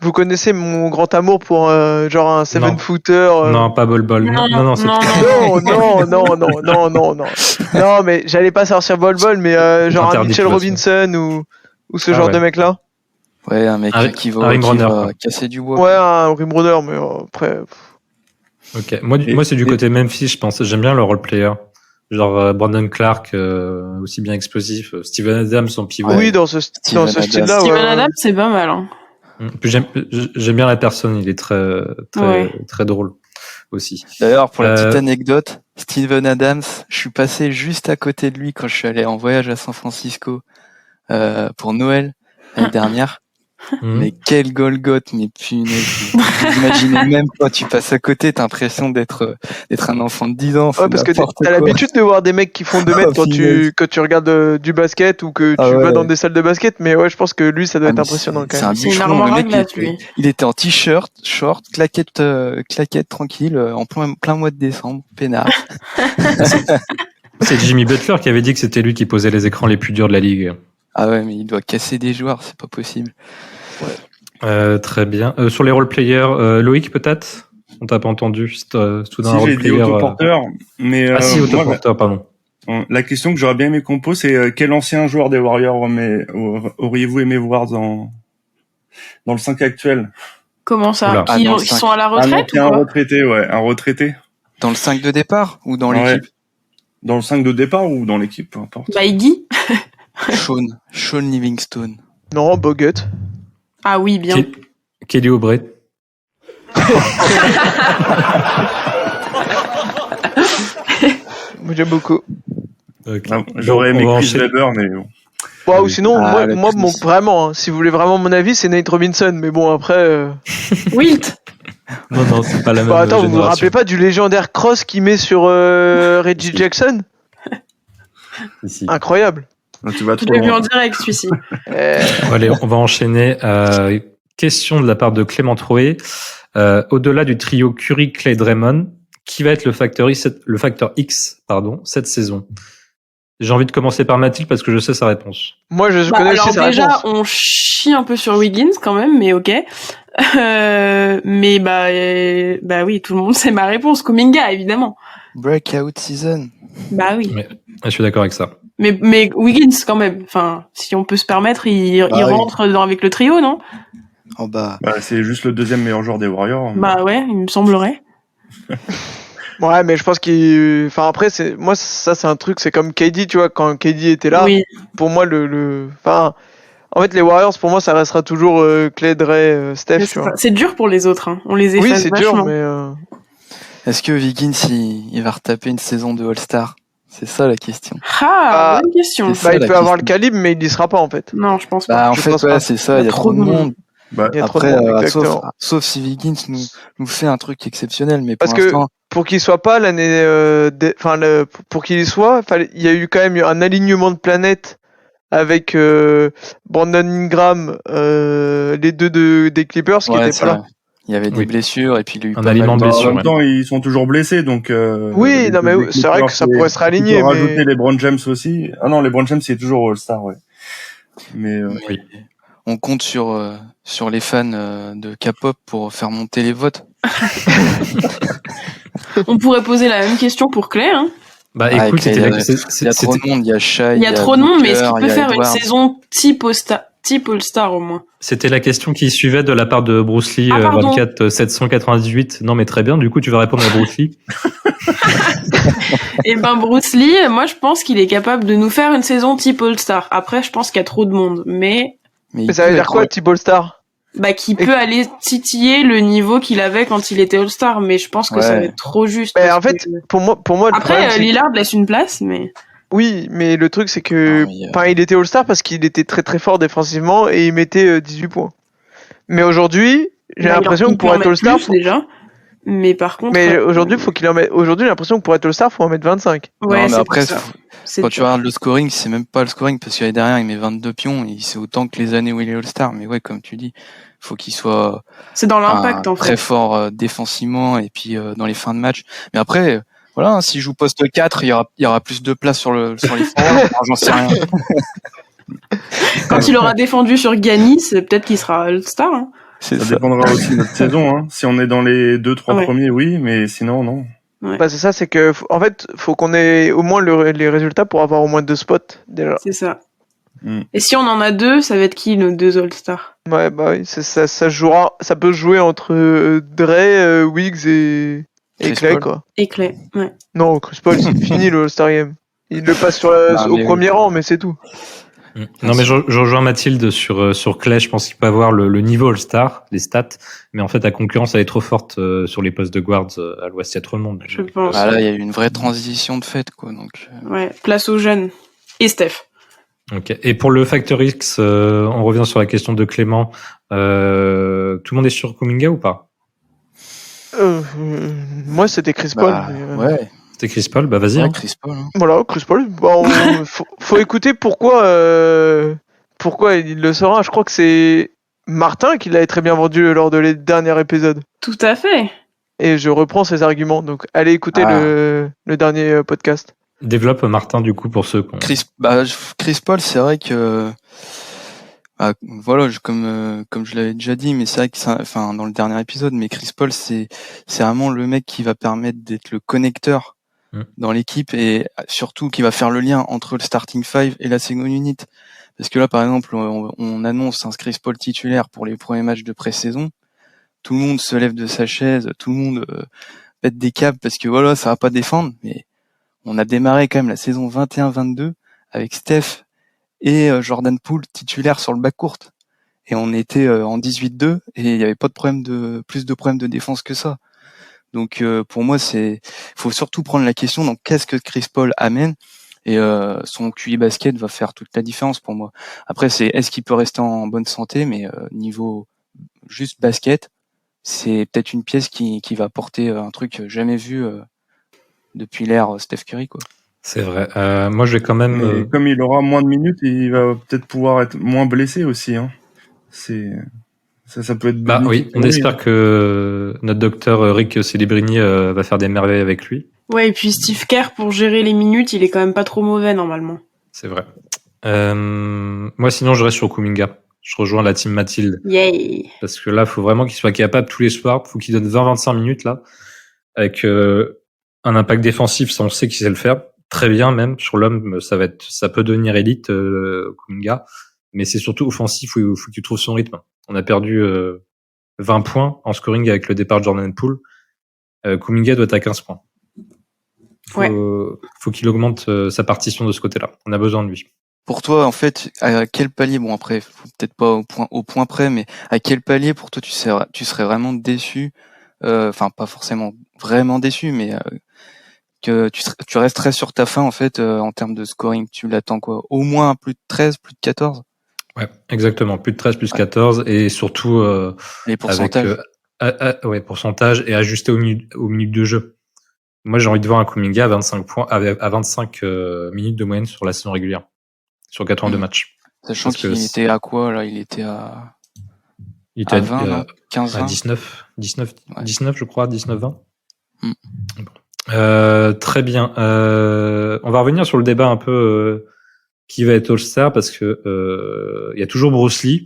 vous connaissez mon grand amour pour genre un 7-footer. Non, pas Bol Bol. Non, c'est non. Non, mais j'allais pas sortir Bol Bol, mais genre un Interdit Mitchell de toute façon. Robinson ou ce Ah genre ouais. de mec-là. Ouais, un mec Un qui va rimrunner, quoi. casser du bois. Ouais, un rimrunner, mais après. Ok. Moi, c'est du côté Memphis, je pense. J'aime bien le role player. Genre Brandon Clark, aussi bien explosif. Steven Adams en pivot. Oui, dans ce Steven style-là. Steven ouais. Adams, c'est pas mal. Hein. Puis j'aime bien la personne. Il est très drôle aussi. D'ailleurs, pour la Euh, petite anecdote, Steven Adams, je suis passé juste à côté de lui quand je suis allé en voyage à San Francisco pour Noël l'année dernière. Mais quel Golgoth, mais punaise. Vous imaginez même quand tu passes à côté, t'as l'impression d'être un enfant de 10 ans. Ouais, parce que t'as l'habitude de voir des mecs qui font 2 mètres quand tu regardes du basket ou que tu vas dans des salles de basket, mais ouais, je pense que lui, ça doit être impressionnant quand C'est même. un C'est une bûcheron, armoire le à mec, glace, lui. il était en t-shirt, short, claquette tranquille, en plein mois de décembre, peinard. C'est Jimmy Butler qui avait dit que c'était lui qui posait les écrans les plus durs de la ligue. Ah ouais, mais il doit casser des joueurs, c'est pas possible. Très bien. Sur les role players, Loïc peut-être. On t'a pas entendu. C'est tout d'un Si role j'ai dit player. autoporteur, mais Ah si, moi, autoporteur, pardon. la question que j'aurais bien aimé qu'on pose, c'est quel ancien joueur des Warriors auriez-vous aimé voir dans le 5 actuel? Comment ça? Oula. Qui Ah, dans le qui 5. sont à la Un retraite ou ancien quoi? retraité, ouais, un retraité. Dans le 5 de départ ou dans Ouais. l'équipe? Dans le 5 de départ ou dans l'équipe, peu importe. Bah, Iggy. Sean Livingstone. Non, Bogut. Ah oui, bien. Kelly Oubre. Moi, j'aime beaucoup. Ok. Ah, j'aurais Bon, aimé on va Chris enchaîner. Webber, mais bon. Ouais, ou sinon, Ah, moi Chris. vraiment, hein, si vous voulez vraiment mon avis, c'est Nate Robinson, mais bon, après. Wilt. Non, c'est pas la même Bah, attends, vous vous génération. rappelez pas du légendaire cross qu'il met sur Reggie Jackson? Ici. Incroyable. Là, tu vas Je trop l'ai vu en loin. direct, celui-ci. Allez, on va enchaîner. Question de la part de Clément Troé. Au-delà du trio Curry, Clay, Draymond, qui va être le facteur X, cette saison? J'ai envie de commencer par Mathilde parce que je sais sa réponse. Moi, je Bah, connais alors aussi sa déjà, réponse. on chie un peu sur Wiggins quand même, mais ok. Mais bah oui, tout le monde sait ma réponse. Kuminga, évidemment. Breakout season. Bah oui. Je suis d'accord avec ça. Mais Wiggins quand même. Enfin, si on peut se permettre, il oui. rentre avec le trio, non? Oh bah. Bah, c'est juste le deuxième meilleur joueur des Warriors. Bah ouais, il me semblerait. Ouais, mais je pense qu'il. Enfin, après, moi, ça, c'est un truc, c'est comme KD, tu vois, quand KD était là, Oui. pour moi, Enfin, en fait, les Warriors, pour moi, ça restera toujours Clay, Dre, Steph, Mais tu vois. c'est dur pour les autres. Hein. On les efface Oui, c'est dur, vachement. mais. Est-ce que Wiggins, il va retaper une saison de All-Star? C'est ça la question. Ah, Bah, bonne question. c'est Bah, ça, il la peut avoir le question. calibre, mais il y sera pas, en fait. Non, je pense pas. Bah, en je fait, pense ouais, pas. c'est ça, il y a trop de monde. Bah, Il y a trop de Après, monde, exactement. sauf si Wiggins nous fait un truc exceptionnel, mais pour Parce que l'instant, pour qu'il soit pas l'année, pour qu'il y soit, il y a eu quand même un alignement de planètes avec Brandon Ingram, les deux des Clippers qui ouais, étaient c'est pas là. vrai. Il y avait des Oui. blessures et puis il y a eu Un pas aliment mal de de- blessures. en même temps, ils sont toujours blessés, donc. Oui, non, mais c'est vrai que ça pourrait se réaligner, Tu peux mais- rajouter les Brown James aussi. Ah non, les Brown James c'est toujours All-Star, ouais. Mais Oui. On compte sur les fans de K-pop pour faire monter les votes. On pourrait poser la même question pour Clay. Hein. Bah Ah, écoute, Clay, c'était il y a trop de monde, il y a Shai, Il y a trop de monde, mais est-ce Booker, qu'il peut il y a faire une Edwards. saison type All-Star au moins? c'était la question qui suivait de la part de Bruce Lee, Ah, pardon. 24 798. Non, mais très bien. Du coup, tu vas répondre à Bruce Lee. Et ben Bruce Lee, moi je pense qu'il est capable de nous faire une saison type All-Star. Après, je pense qu'il y a trop de monde, mais Mais Mais ça veut dire quoi, type All-Star? qui peut aller titiller le niveau qu'il avait quand il était All-Star. Mais je pense que ça Ouais. va être trop juste. Mais parce en fait, que- pour moi, le après problème, c'est que- Lillard laisse une place, mais oui, mais le truc, c'est que, Ah, mais, enfin, il était All-Star parce qu'il était très très fort défensivement et il mettait 18 points. Mais aujourd'hui, j'ai Bah, l'impression il que peut pour en être mettre All-Star, plus, déjà. Mais par contre, mais aujourd'hui, faut qu'il en mette. Aujourd'hui, j'ai l'impression que pour être All-Star, faut en mettre 25. ouais, non, mais c'est après, pour ça. C'est quand tu dur. regardes le scoring, c'est même pas le scoring parce qu'il y a derrière, il met 22 pions et c'est autant que les années où il est All-Star. Mais ouais, comme tu dis, faut qu'il soit C'est dans l'impact en très fait. fort défensivement et puis dans les fins de match. Mais après, voilà, hein, s'il joue poste 4, il y aura plus de place sur les forwards. J'en sais rien. Quand il aura défendu sur Giannis, peut-être qu'il sera All-Star. Hein. C'est Ça ça. dépendra aussi de notre saison. Hein. Si on est dans les 2-3 Ouais. premiers, oui, mais sinon, non. Bah, c'est ça, c'est que, en fait, faut qu'on ait au moins les résultats pour avoir au moins 2 spots, déjà. C'est ça. Mm. Et si on en a 2, ça va être qui nos 2 All-Stars? Ouais, bah oui, ça se jouera, ça peut se jouer entre Dre, Wiggs et Chris Clay, Paul. quoi. Et Clay, ouais. Non, Chris Paul, c'est fini le All-Star Game. Il le passe Ah, au mais premier rang, mais c'est tout. Non, mais je rejoins Mathilde sur Clay. Je pense qu'il peut avoir le niveau All-Star, les stats, mais en fait, la concurrence, elle est trop forte sur les postes de guards à l'Ouest. Il y a trop de monde. Je pense. Bah là, il y a eu une vraie transition de fait, quoi. Donc, Ouais, place aux jeunes. Et Steph. Ok. Et pour le Factor X, on revient sur la question de Clément. Tout le monde est sur Kuminga ou pas? Moi, c'était Chris Paul. bah, mais, ouais, C'est Chris Paul, bah vas-y. ouais, Hein. Chris Paul. Hein. Voilà, Chris Paul. Bah, faut écouter pourquoi il le sera. Je crois que c'est Martin qui l'avait très bien vendu lors de les derniers épisodes. Tout à fait. Et je reprends ses arguments. Donc, allez écouter Ah. le dernier podcast. Développe Martin du coup pour ceux qui ont... Chris Paul, c'est vrai que, voilà, comme je l'avais déjà dit, mais c'est vrai que enfin, dans le dernier épisode, mais Chris Paul, c'est vraiment le mec qui va permettre d'être le connecteur dans l'équipe et surtout qui va faire le lien entre le starting five et la second unit. Parce que là, par exemple, on annonce un Chris Paul titulaire pour les premiers matchs de pré-saison. Tout le monde se lève de sa chaise, tout le monde pète des câbles parce que voilà, ça va pas défendre, mais on a démarré quand même la saison 21-22 avec Steph et Jordan Poole titulaire sur le backcourt. Et on était en 18-2 et il n'y avait pas plus de problèmes de défense que ça. Donc pour moi, faut surtout prendre la question donc qu'est-ce que Chris Paul amène et son QI basket va faire toute la différence pour moi. Après c'est est-ce qu'il peut rester en bonne santé, mais niveau juste basket, c'est peut-être une pièce qui va apporter un truc jamais vu depuis l'ère Steph Curry, quoi. C'est vrai. Moi, je vais quand même... Mais comme il aura moins de minutes, il va peut-être pouvoir être moins blessé aussi. Hein. Ça peut être Bah oui, bénéfique on pour lui, espère hein. que notre docteur Rick Celebrini va faire des merveilles avec lui. Ouais, et puis Steve Kerr, pour gérer les minutes, il est quand même pas trop mauvais normalement. C'est vrai. Moi, sinon, je reste sur Kuminga. Je rejoins la team Mathilde. Yay! Parce que là, il faut vraiment qu'il soit capable tous les soirs. Il faut qu'il donne 20-25 minutes là. Avec un impact défensif, ça on sait qu'il sait le faire. Très bien même. Sur l'homme, ça peut devenir élite, Kuminga. Mais c'est surtout offensif où il faut qu'il trouve son rythme. On a perdu 20 points en scoring avec le départ de Jordan Poole. Kuminga doit être à 15 points. Faut qu'il augmente sa partition de ce côté-là. On a besoin de lui. Pour toi, en fait, à quel palier, bon après, peut-être pas au point près, mais à quel palier pour toi tu serais vraiment déçu, enfin pas forcément vraiment déçu, mais que tu resterais sur ta fin en fait en termes de scoring, tu l'attends quoi? Au moins plus de 13, plus de 14? Ouais, exactement. Plus de 13, plus 14 et surtout Les pourcentages. avec pourcentage et ajusté aux minutes de jeu. Moi, j'ai envie de voir un Kuminga à 25 points, à 25 minutes de moyenne sur la saison régulière, sur 82 matchs. Sachant qu'il était à quoi là? Il était à 20, non 15, 20 19, je crois, 19-20. Mm. Très bien. On va revenir sur le débat un peu qui va être All-Star parce que y a toujours Bruce Lee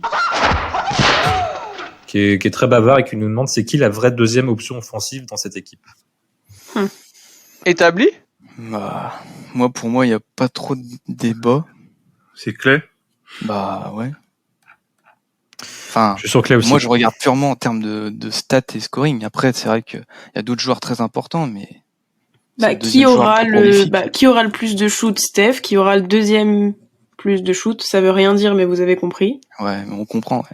qui est très bavard et qui nous demande c'est qui la vraie deuxième option offensive dans cette équipe. Établi? Bah, pour moi, il n'y a pas trop de débat. C'est Clay. Bah ouais. Enfin, je suis sur Clay aussi. Moi, je regarde purement en termes de stats et scoring. Après, c'est vrai qu'il y a d'autres joueurs très importants, mais qui aura le plus de shoot? Steph. Qui aura le deuxième plus de shoot? Ça veut rien dire, mais vous avez compris. Ouais, mais on comprend.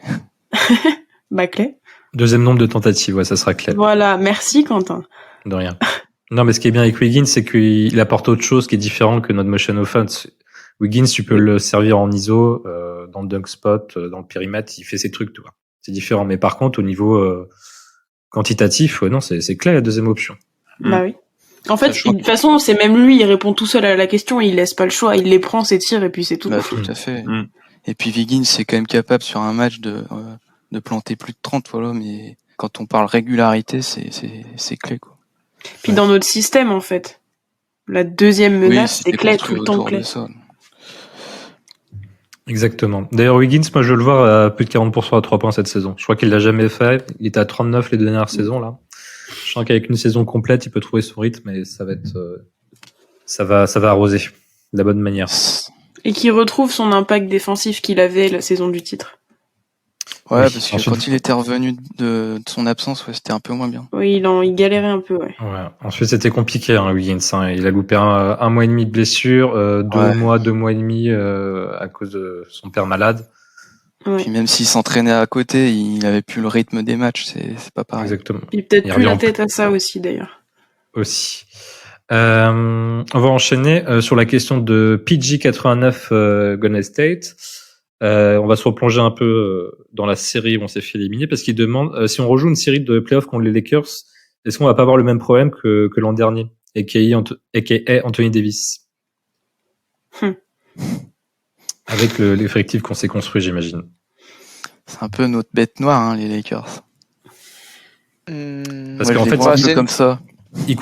Ouais. Clay. Deuxième nombre de tentatives, ouais, ça sera Clay. Voilà, merci Quentin. De rien. Non, mais ce qui est bien avec Wiggins, c'est qu'il apporte autre chose qui est différent que notre motion offense. Wiggins, tu peux le servir en ISO, dans le dunk spot, dans le périmètre, il fait ses trucs, tu vois. C'est différent. Mais par contre, au niveau quantitatif, non, c'est Clay la deuxième option. Bah oui. En fait, de toute façon, c'est même lui, il répond tout seul à la question, il laisse pas le choix, il les prend, ses tirs, et puis c'est tout. Bah, tout à fait. Et puis Wiggins, c'est quand même capable sur un match de planter plus de 30, voilà, mais quand on parle régularité, c'est Clay, quoi. Puis dans notre système, en fait, la deuxième menace, c'est Clay, tout le temps Clay. Exactement. D'ailleurs, Wiggins, moi, je veux le voir à plus de 40% à 3 points cette saison. Je crois qu'il l'a jamais fait. Il était à 39 les deux dernières saisons, là. Je sens qu'avec une saison complète, il peut trouver son rythme et ça va être, ça va arroser de la bonne manière. Et qui retrouve son impact défensif qu'il avait la saison du titre. Ouais, Oui, parce que ensuite- quand il était revenu de son absence, ouais, c'était un peu moins bien. Oui, il galérait un peu, ouais. Ouais. Ensuite, c'était compliqué, hein, Wiggins. Hein. Il a loupé un mois et demi de blessure, 2 mois et demi à cause de son père malade. Ouais. Puis même s'il s'entraînait à côté, il avait plus le rythme des matchs, c'est pas pareil. Exactement. Il a peut-être Il plus la revient tête à ça aussi, d'ailleurs. aussi. On va enchaîner sur la question de PG89 Golden State. On va se replonger un peu dans la série où on s'est fait éliminer parce qu'il demande si on rejoue une série de playoffs contre les Lakers, est-ce qu'on va pas avoir le même problème que l'an dernier, aka Anthony Davis, avec l'effectif qu'on s'est construit, j'imagine. C'est un peu notre bête noire, hein, les Lakers. Parce Moi, qu'en je les fait, vois un c'est peu une- comme ça. Il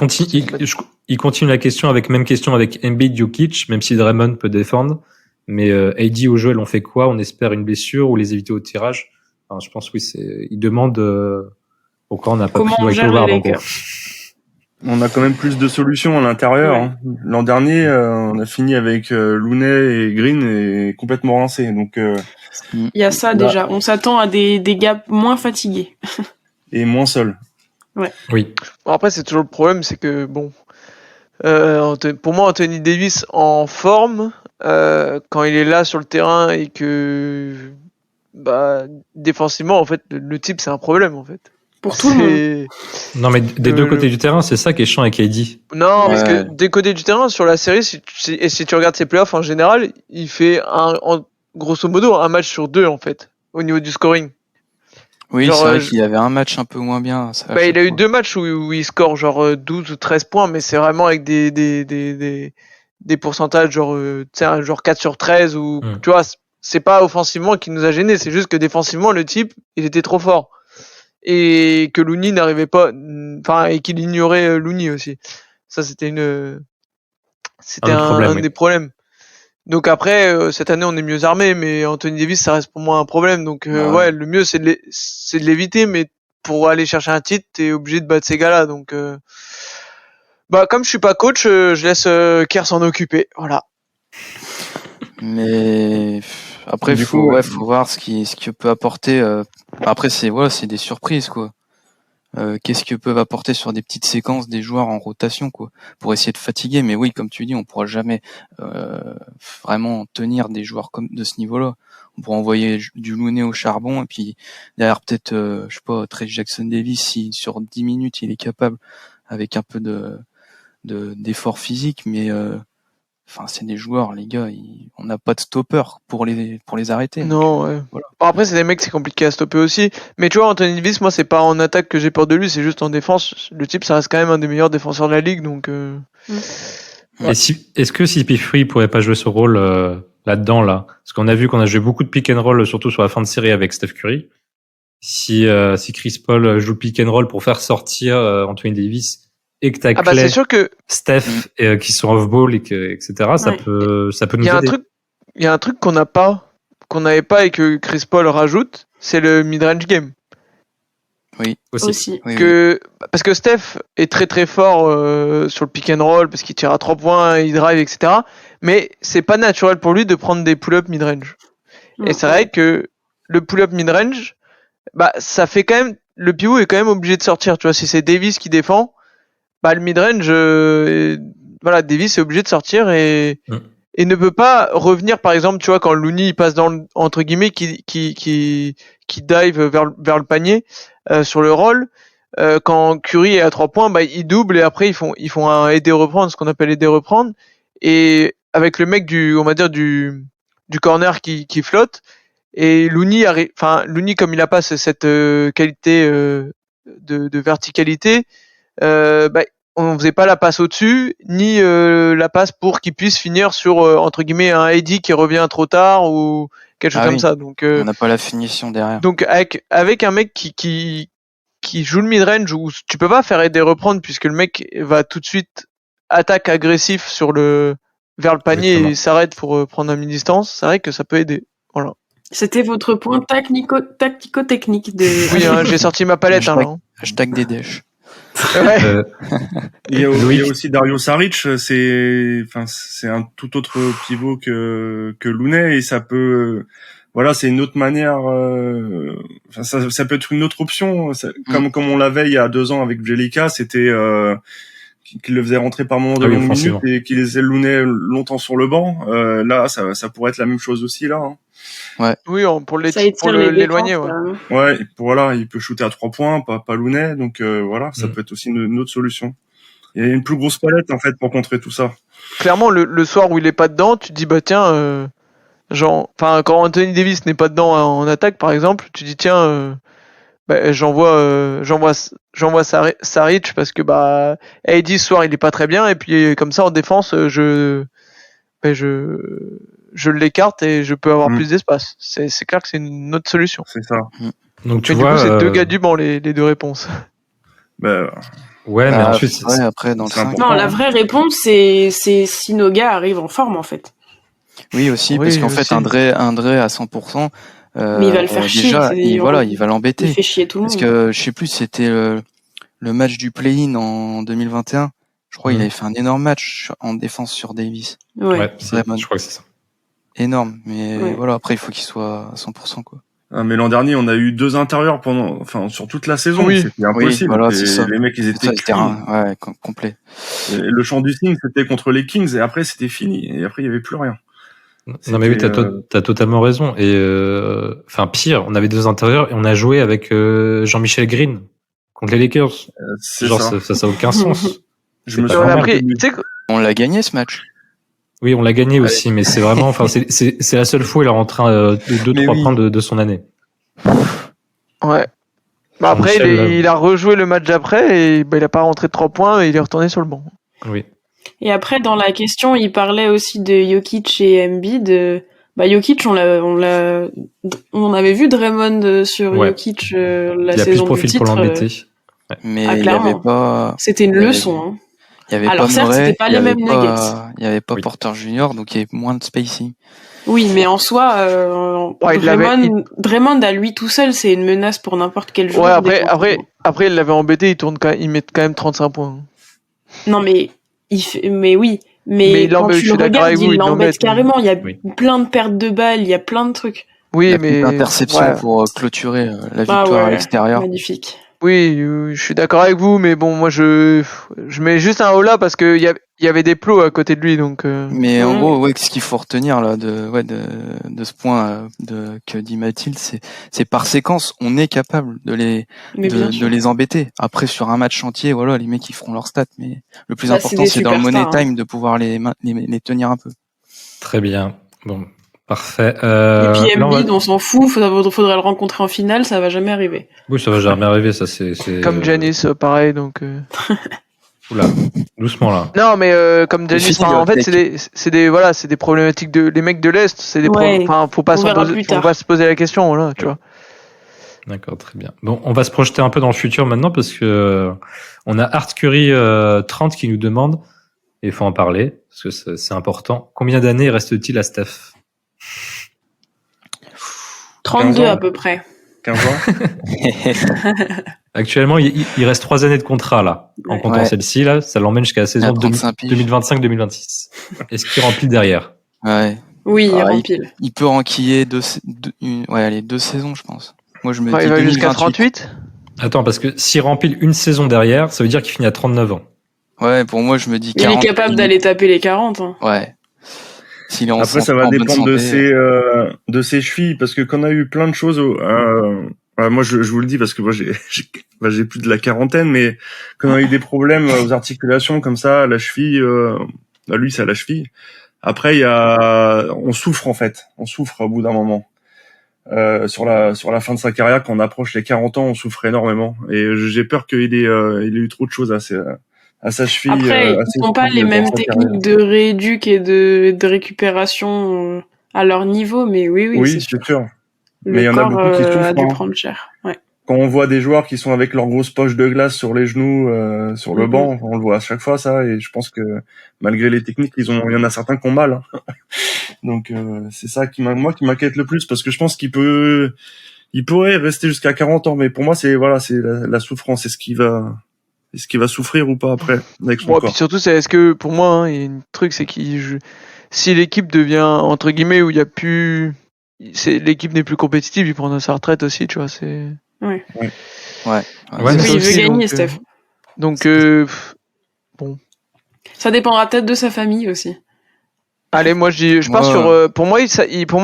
continue la question avec même question avec Embiid, Jokic, même si Draymond peut défendre. Mais AD ou Joel, on fait quoi? On espère une blessure ou les éviter au tirage? Enfin, je pense oui, il demande pourquoi on n'a pas Comment pris on Dwight gère Howard les en gros. Lakers. On a quand même plus de solutions à l'intérieur. Ouais. Hein. L'an dernier, on a fini avec Looney et Green et complètement rincés. Donc, Il y a ça Là- déjà. On s'attend à des gars moins fatigués. et moins seul. Oui, Bon, après, c'est toujours le problème, c'est que bon, pour moi, Anthony Davis en forme, quand il est là sur le terrain et que bah défensivement, en fait, le type c'est un problème en fait. Pour tout le monde. C'est- non mais des deux Le- côtés du terrain, c'est ça qui est chiant avec AD. Non, parce Ouais. que des côtés du terrain, sur la série, et si tu regardes ses playoffs en général, il fait grosso modo un match sur deux en fait, au niveau du scoring. Oui, Genre, c'est vrai qu'il avait un match un peu moins bien. Ça, à Bah, il chaque a eu fois. 2 matchs où il score genre 12 ou 13 points, mais c'est vraiment avec des pourcentages genre, tu sais, genre 4 sur 13 ou, Mm. tu vois, c'est pas offensivement qui nous a gênés, c'est juste que défensivement, le type, il était trop fort. Et que Looney n'arrivait pas, enfin, et qu'il ignorait Looney aussi. Ça, c'était c'était Un autre problème, un oui. des problèmes. Donc après, cette année, on est mieux armé, mais Anthony Davis, ça reste pour moi un problème. Donc Ouais. ouais, le mieux, c'est de l'éviter, mais pour aller chercher un titre, t'es obligé de battre ces gars-là. Donc bah comme je suis pas coach, je laisse Kerr s'en occuper. Voilà. Mais après, Du faut coup, ouais. voir ce que peut apporter. Après, c'est des surprises, quoi. Qu'est-ce que peuvent apporter sur des petites séquences des joueurs en rotation, quoi, pour essayer de fatiguer. Mais oui, comme tu dis, on pourra jamais vraiment tenir des joueurs comme de ce niveau-là. On pourra envoyer du Looney au charbon et puis derrière peut-être, je sais pas, Trey Jackson Davis si sur 10 minutes il est capable avec un peu d'effort physique, mais enfin c'est des joueurs, les gars, on n'a pas de stopper pour les arrêter. Non, ouais. voilà. Bon, après, c'est des mecs, c'est compliqué à stopper aussi. Mais tu vois, Anthony Davis, moi, c'est pas en attaque que j'ai peur de lui, c'est juste en défense. Le type, ça reste quand même un des meilleurs défenseurs de la ligue, donc. Et est-ce que CP3 pourrait pas jouer ce rôle là-dedans là? Parce qu'on a vu qu'on a joué beaucoup de pick and roll, surtout sur la fin de série avec Steph Curry. Si Chris Paul joue pick and roll pour faire sortir Anthony Davis et que t'as Ah bah, Clay, c'est sûr que Steph qui sont off ball etc. Ça Ouais. peut nous il y a un aider. truc qu'on n'avait pas et que Chris Paul rajoute, c'est le mid-range game. Aussi. Oui, Parce que Steph est très très fort sur le pick and roll parce qu'il tire à 3 points, il drive, etc. Mais c'est pas naturel pour lui de prendre des pull-up mid-range. Et c'est vrai que le pull-up mid-range, bah ça fait quand même, le pivot est quand même obligé de sortir. Tu vois, si c'est Davis qui défend, bah le mid-range, voilà, Davis est obligé de sortir et ne peut pas revenir, par exemple, tu vois, quand Looney il passe dans le, entre guillemets, qui dive vers le panier sur le roll. Quand Curry est à 3 points, bah ils doublent et après ils font un aider reprendre, ce qu'on appelle aider reprendre. Et avec le mec on va dire du corner qui flotte. Et Looney comme il a pas cette qualité de verticalité, bah on faisait pas la passe au-dessus, ni la passe pour qu'il puisse finir sur entre guillemets un AD qui revient trop tard ou quelque chose Ah comme oui. ça. Donc on n'a pas la finition derrière. donc avec un mec qui joue le mid-range où tu peux pas faire aider reprendre puisque le mec va tout de suite attaque agressif vers le panier Exactement. et s'arrête pour prendre à mi-distance, c'est vrai que ça peut aider. Voilà. C'était votre point tactico-technique de. Oui, hein, j'ai sorti ma palette. Hein, là. Hashtag Dédèche. Ouais. Il y a Loïc. aussi Dario Saric, c'est un tout autre pivot que Looney, et ça peut, voilà, c'est une autre manière, ça peut être une autre option, comme on l'avait il y a 2 ans avec Bjelica, c'était qu'il le faisait rentrer par moment de longues minutes et qu'il laissait Looney longtemps sur le banc. Là, ça pourrait être la même chose aussi là. Hein. Ouais. Oui, pour l'éloigner. Ouais. Ouais, voilà, il peut shooter à 3 points, pas Looney, donc voilà, ça peut être aussi une autre solution. Il y a une plus grosse palette en fait pour contrer tout ça. Clairement, le soir où il est pas dedans, tu te dis bah tiens, quand Anthony Davis n'est pas dedans en attaque par exemple, tu dis tiens, j'envoie Saric parce que bah AD ce soir il est pas très bien et puis comme ça en défense je l'écarte et je peux avoir plus d'espace. C'est clair que c'est une autre solution. C'est ça. Donc tu mais vois, du coup, c'est 2 gars du banc les 2 réponses. Ouais, mais ensuite après dans le 5. Non, la vraie réponse c'est si nos gars arrivent en forme en fait. Oui aussi, parce qu'en fait André à 100%. Mais il va le faire déjà, chier. il va l'embêter. Il fait chier tout le monde. Parce que je sais plus, c'était le match du play-in en 2021. Je crois qu'il avait fait un énorme match en défense sur Davis. Ouais, je crois que c'est ça. Énorme, mais voilà, après il faut qu'il soit à 100% quoi. Ah, mais l'an dernier, on a eu 2 intérieurs sur toute la saison. Oui. C'était impossible. Oui, voilà, c'est ça. Les mecs, ils étaient complet. Et le champ du signe, c'était contre les Kings, et après, c'était fini. Et après, il y avait plus rien. Non mais oui, t'as totalement raison. Et pire, on avait 2 intérieurs et on a joué avec Jean-Michel Green contre les Lakers. Ça a aucun sens. Je me souviens. On l'a gagné ce match. Oui, on l'a gagné aussi, mais c'est vraiment, c'est la seule fois où il est rentré 2-3 points de son année. Ouais. Bah après, il a rejoué le match d'après et il a pas rentré de 3 points et il est retourné sur le banc. Oui. Et après, dans la question, il parlait aussi de Jokic et Embiid. Jokic, on avait vu Draymond sur Jokic la saison du titre. Il a plus de profil pour l'embêter. Mais il y avait pas. C'était une leçon. Hein. Il y avait Alors pas certes, Murray, c'était pas les mêmes Nuggets. Il y avait pas Porter Junior, donc il y avait moins de spacing. Oui, mais en soi, Draymond à lui tout seul, c'est une menace pour n'importe quel joueur. Ouais, après, il l'avait embêté, il met quand même 35 points. Non, mais oui. Mais quand tu le regardes, il l'embête carrément. Il y a plein de pertes de balles, il y a plein de trucs. Oui, mais interception pour clôturer la victoire à l'extérieur. Magnifique. Oui, je suis d'accord avec vous, mais bon, moi je mets juste un haut là parce que il y avait des plots à côté de lui, donc. Mais en gros, ce qu'il faut retenir là de ce point que dit Mathilde, c'est par séquence, on est capable de les embêter. Après sur un match entier, voilà, les mecs ils feront leurs stats, mais le plus important c'est dans le money time de pouvoir les tenir un peu. Très bien. Bon. Parfait. Et puis Embiid, on s'en fout, faudrait le rencontrer en finale, ça va jamais arriver. Oui, ça va jamais arriver, ça c'est. Comme Giannis, pareil, donc. Oula, doucement là. Non, mais comme Giannis, en fait, c'est des problématiques les mecs de l'Est, c'est des faut pas se poser la question, voilà, tu vois. D'accord, très bien. Bon, on va se projeter un peu dans le futur maintenant parce que on a Art Curry 30 qui nous demande, et il faut en parler parce que c'est important. Combien d'années reste-t-il à Steph? 32 à peu près. 15 ans. Actuellement, il reste 3 années de contrat là. En comptant celle-ci là, ça l'emmène jusqu'à la saison 2025-2026. Est-ce qu'il remplit derrière? Ouais. Oui, il remplit. Il peut enquiller 2 saisons, je pense. Moi, je me dis il va jusqu'à 38. Attends, parce que s'il remplit une saison derrière, ça veut dire qu'il finit à 39 ans. Ouais, pour moi, je me dis 40. Il est capable d'aller taper les 40. Hein. Ouais. Après, ça va dépendre de ses chevilles, parce que quand on a eu plein de choses, moi je vous le dis parce que moi j'ai plus de la quarantaine, mais quand on a eu des problèmes aux articulations comme ça, à la cheville, lui c'est à la cheville. Après on souffre en fait, au bout d'un moment. Sur la fin de sa carrière, quand on approche les 40 ans, on souffre énormément, et j'ai peur qu'il ait eu trop de choses à sa cheville. Après, ils n'ont pas les mêmes techniques de rééduc et de récupération à leur niveau, mais oui, c'est sûr. Mais il y en a beaucoup qui souffrent. A dû prendre cher. Ouais. Quand on voit des joueurs qui sont avec leurs grosses poches de glace sur les genoux, sur le banc, on le voit à chaque fois ça, et je pense que malgré les techniques, il y en a certains qui ont mal. Hein. Donc c'est ça qui m'inquiète le plus, parce que je pense il pourrait rester jusqu'à 40 ans, mais pour moi c'est la souffrance, est-ce qu'il va souffrir ou pas après avec son corps. Puis surtout, est-ce que pour moi, il y a un truc, c'est si l'équipe devient entre guillemets où il y a plus, l'équipe n'est plus compétitive, il prendra sa retraite aussi, tu vois. C'est. Ouais. Ouais. Oui, il veut gagner, Steph. Donc bon. Ça dépendra peut-être de sa famille aussi. Allez, moi je pars sur. Pour moi,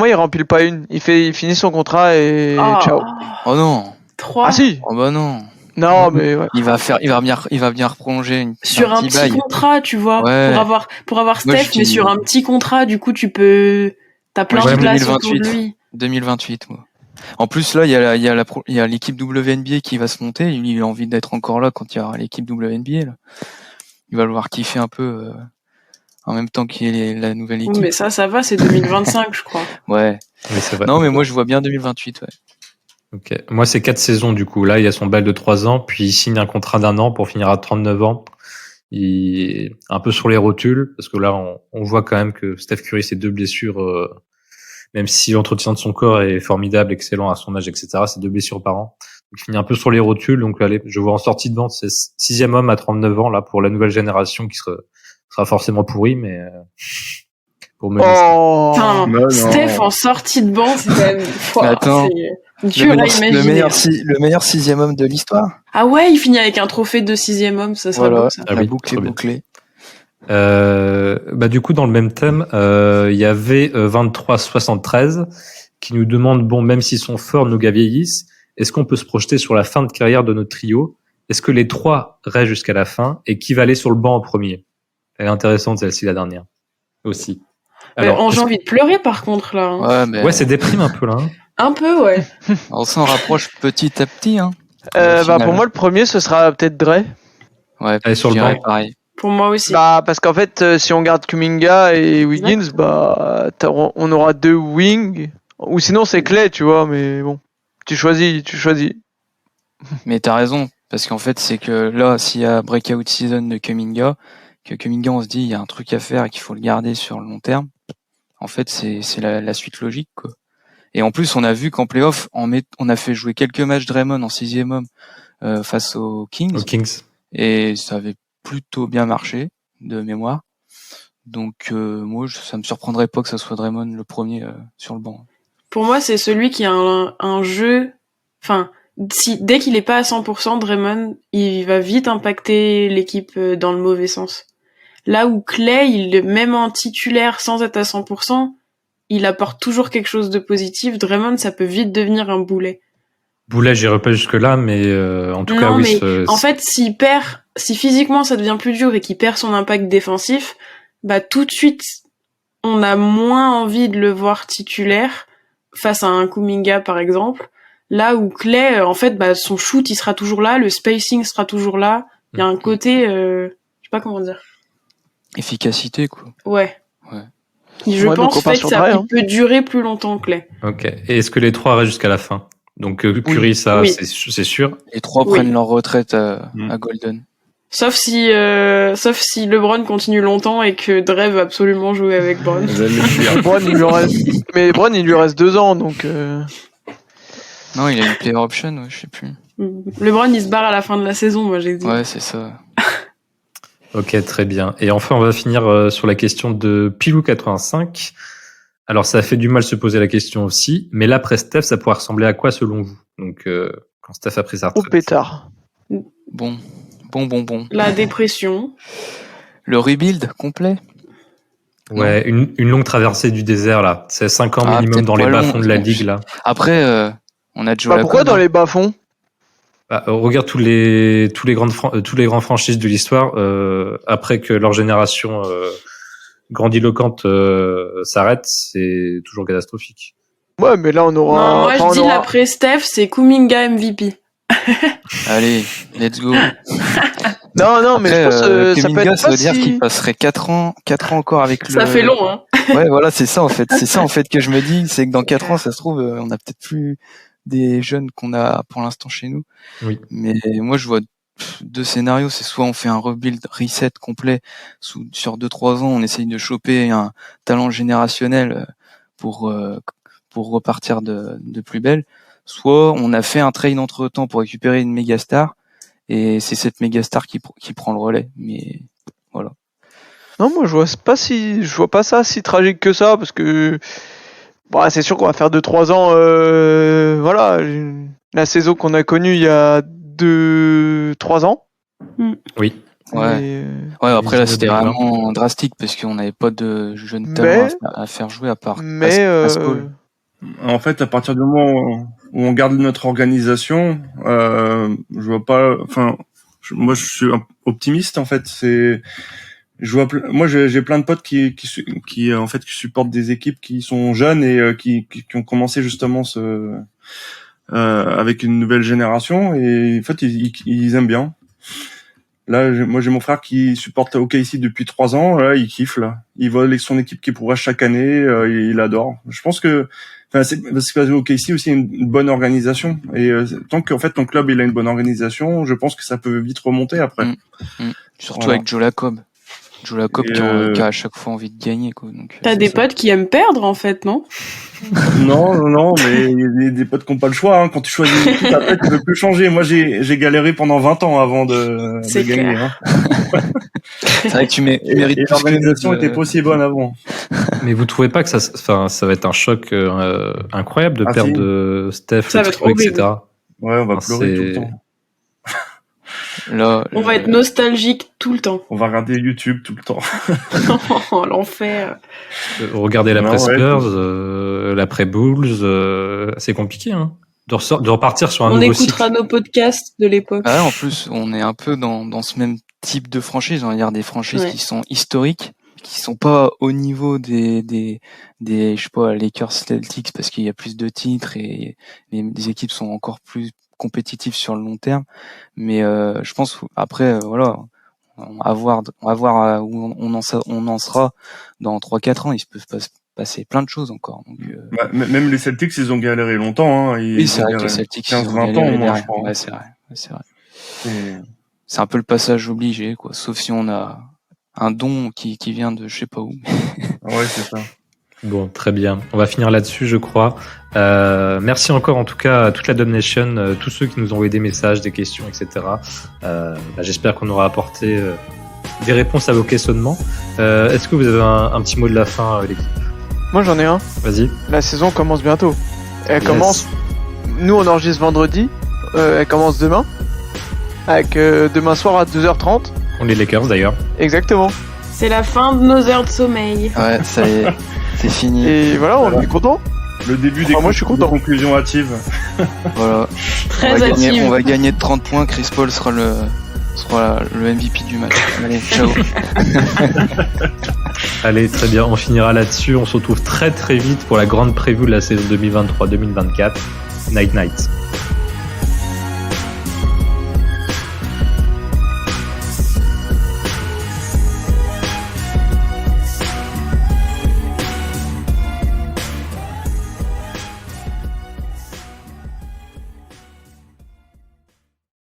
il remplit pas une. Il finit son contrat et ciao. Oh non. 3. Ah si. Oh bah non. Non, mais ouais. Il va bien reprolonger sur un petit contrat, tu vois, ouais. pour avoir Steph, mais sur un petit contrat, du coup, t'as plein de place autour de lui. 2028, moi. En plus, là, il y a l'équipe WNBA qui va se monter. Il a envie d'être encore là quand il y aura l'équipe WNBA, là. Il va le voir kiffer un peu, en même temps qu'il y ait la nouvelle équipe. Oui, mais ça va, c'est 2025, je crois. Ouais. Oui, c'est vrai. Non, mais moi, je vois bien 2028, ouais. Ok. Moi, c'est 4 saisons, du coup. Là, il y a son bail de 3 ans, puis il signe un contrat d'1 an pour finir à 39 ans. Il est un peu sur les rotules, parce que là, on voit quand même que Steph Curry, ses 2 blessures, même si l'entretien de son corps est formidable, excellent à son âge, etc., c'est 2 blessures par an. Donc, il finit un peu sur les rotules. Donc, allez, je vois en sortie de vente, c'est 6e homme à 39 ans, là, pour la nouvelle génération qui sera forcément pourri, mais pour me Putain, Steph en sortie de banc, c'est quand même attends, c'est dur à imaginer. Le meilleur 6e homme de l'histoire. Ah ouais, il finit avec un trophée de 6e homme, ça serait beau, ça. Ah oui, bouclé. Du coup, dans le même thème, il y avait 2373 qui nous demande, bon, même si son fort nos gars vieillissent, est-ce qu'on peut se projeter sur la fin de carrière de notre trio? Est-ce que les 3 restent jusqu'à la fin? Et qui va aller sur le banc en premier? Elle est intéressante, celle-ci, la dernière. Aussi. Alors, j'ai envie de pleurer, par contre, là. Hein. Ouais, c'est déprime un peu, là. Hein. Un peu, ouais. On s'en rapproche petit à petit, hein. Pour moi, le premier, ce sera peut-être Dre. Ouais, elle est sur le banc. Pareil. Pour moi aussi. Parce qu'en fait, si on garde Kuminga et Wiggins, on aura 2 wings. Ou sinon, c'est Clay, tu vois, mais bon. Tu choisis. Mais t'as raison, parce qu'en fait, c'est que là, s'il y a breakout season de Kuminga, on se dit, il y a un truc à faire et qu'il faut le garder sur le long terme. En fait, c'est la suite logique, quoi. Et en plus, on a vu qu'en playoff, on a fait jouer quelques matchs Draymond en 6e homme face aux Kings. Et ça avait plutôt bien marché, de mémoire. Donc, moi, ça me surprendrait pas que ça soit Draymond le premier sur le banc. Pour moi, c'est celui qui a un jeu... Enfin, dès qu'il est pas à 100%, Draymond, il va vite impacter l'équipe dans le mauvais sens. Là où Clay, même en titulaire sans être à 100%, il apporte toujours quelque chose de positif. Draymond, ça peut vite devenir un boulet. Boulet, j'irai pas jusque là, mais en tout cas, oui. En fait, si physiquement ça devient plus dur et qu'il perd son impact défensif, tout de suite, on a moins envie de le voir titulaire face à un Kuminga, par exemple. Là où Clay, en fait, son shoot, il sera toujours là, le spacing sera toujours là. Il y a un côté, je sais pas comment dire. Efficacité, quoi. Ouais. Je pense que ça peut durer plus longtemps que Clay. Ok. Et est-ce que les 3 restent jusqu'à la fin? Donc Curry, c'est sûr. Les 3 prennent leur retraite à Golden. Sauf si LeBron continue longtemps et que Dre veut absolument jouer avec Bron. Mais Bron, il lui reste 2 ans, donc. Non, il a une player option, je sais plus. LeBron, il se barre à la fin de la saison, moi j'ai dit. Ouais, c'est ça. Ok, très bien. Et enfin, on va finir sur la question de Pilou85. Alors, ça a fait du mal se poser la question aussi, mais l'après Steph, ça pourrait ressembler à quoi selon vous? Donc, quand Steph a pris sa retraite. Au pétard. Bon. La dépression. Le rebuild complet. Ouais, une longue traversée du désert, là. C'est 5 ans minimum dans les bas-fonds de la ligue, là. Après, on a Joe Lacob. Pourquoi dans les bas-fonds? Regarde tous les grands franchises de l'histoire, après que leur génération grandiloquente s'arrête, c'est toujours catastrophique. Ouais, mais là on aura. Non, moi je dis l'après Steph, c'est Kuminga MVP. Allez, let's go. Non, mais je pense que Kuminga, ça peut être ça veut dire qu'il passerait 4 ans encore avec Ça fait long, hein. Ouais, voilà, c'est ça en fait. C'est ça en fait que je me dis, c'est que dans 4 ans, ça se trouve, on a peut-être plus des jeunes qu'on a pour l'instant chez nous. Oui. Mais moi, je vois deux scénarios. C'est soit on fait un rebuild, reset complet sur 2-3 ans, on essaye de choper un talent générationnel pour repartir de plus belle. Soit on a fait un trade entre-temps pour récupérer une méga star, et c'est cette méga star qui prend le relais. Mais voilà. Non, moi je vois pas ça si tragique que ça, parce que bah, c'est sûr qu'on va faire 2-3 ans. Voilà, la saison qu'on a connue il y a 2-3 ans. Oui. Ouais. Ouais, après là c'était vraiment drastique parce qu'on n'avait pas de jeunes talents à faire jouer à part. En fait, à partir du moment où on garde notre organisation, je vois pas. Enfin, moi je suis optimiste en fait. Moi j'ai plein de potes qui en fait qui supportent des équipes qui sont jeunes et qui ont commencé justement avec une nouvelle génération, et en fait ils aiment bien. Là, moi j'ai mon frère qui supporte OKC depuis 3 ans. Là, il kiffe. Là, il voit son équipe qui progresse chaque année. Il adore. Je pense que, c'est parce que OKC aussi a une bonne organisation. Et tant qu'en fait ton club il a une bonne organisation, je pense que ça peut vite remonter après. Surtout voilà. Avec Joe Lacob. Joe Lacob qui a à chaque fois envie de gagner, quoi. Donc, t'as des potes qui aiment perdre, en fait, non? Non, mais il y a des potes qui n'ont pas le choix, hein. Quand tu choisis une équipe, après, tu peux plus changer. Moi, j'ai galéré pendant 20 ans avant de gagner, hein. C'est vrai que tu mérites. Et l'organisation était pas aussi bonne avant. Mais vous trouvez pas que ça va être un choc incroyable de perdre de Steph, etc. Ouais, on va pleurer tout le temps. Là, on va être nostalgique tout le temps. On va regarder YouTube tout le temps. Oh, l'enfer. Regarder l'après Spurs, l'après Bulls, c'est compliqué, hein. De repartir sur un nouveau cycle. On écoutera nos podcasts de l'époque. Ah, en plus, on est un peu dans ce même type de franchise. On va dire des franchises qui sont historiques, qui sont pas au niveau des je sais pas, Lakers, Celtics, parce qu'il y a plus de titres et les équipes sont encore plus compétitif sur le long terme, mais je pense après voilà, on va voir où on en sera dans 3-4 ans. Il se peut passer plein de choses encore. Donc même les Celtics ils ont galéré longtemps, hein. Oui, c'est vrai que les Celtics 15-20 ans moi, je crois. Ouais, c'est vrai. C'est un peu le passage obligé, quoi, sauf si on a un don qui vient de je sais pas où. Ouais, c'est ça. Bon, très bien. On va finir là-dessus, je crois. Merci encore, en tout cas, à toute la Dub Nation, tous ceux qui nous ont envoyé des messages, des questions, etc. J'espère qu'on aura apporté des réponses à vos questionnements. Est-ce que vous avez un petit mot de la fin, l'équipe? Moi, j'en ai un. Vas-y. La saison commence bientôt. Elle commence. Nous, on enregistre vendredi. Elle commence demain. Avec demain soir à 2h30. On est Lakers, d'ailleurs. Exactement. C'est la fin de nos heures de sommeil. Ouais, ça y est. C'est fini. Et voilà, on est content. Le début des conclusions hâtives. Voilà. Très hâtive. On va gagner de 30 points. Chris Paul sera le MVP du match. Allez, ciao. Allez, très bien. On finira là-dessus. On se retrouve très très vite pour la grande preview de la saison 2023-2024. Night night.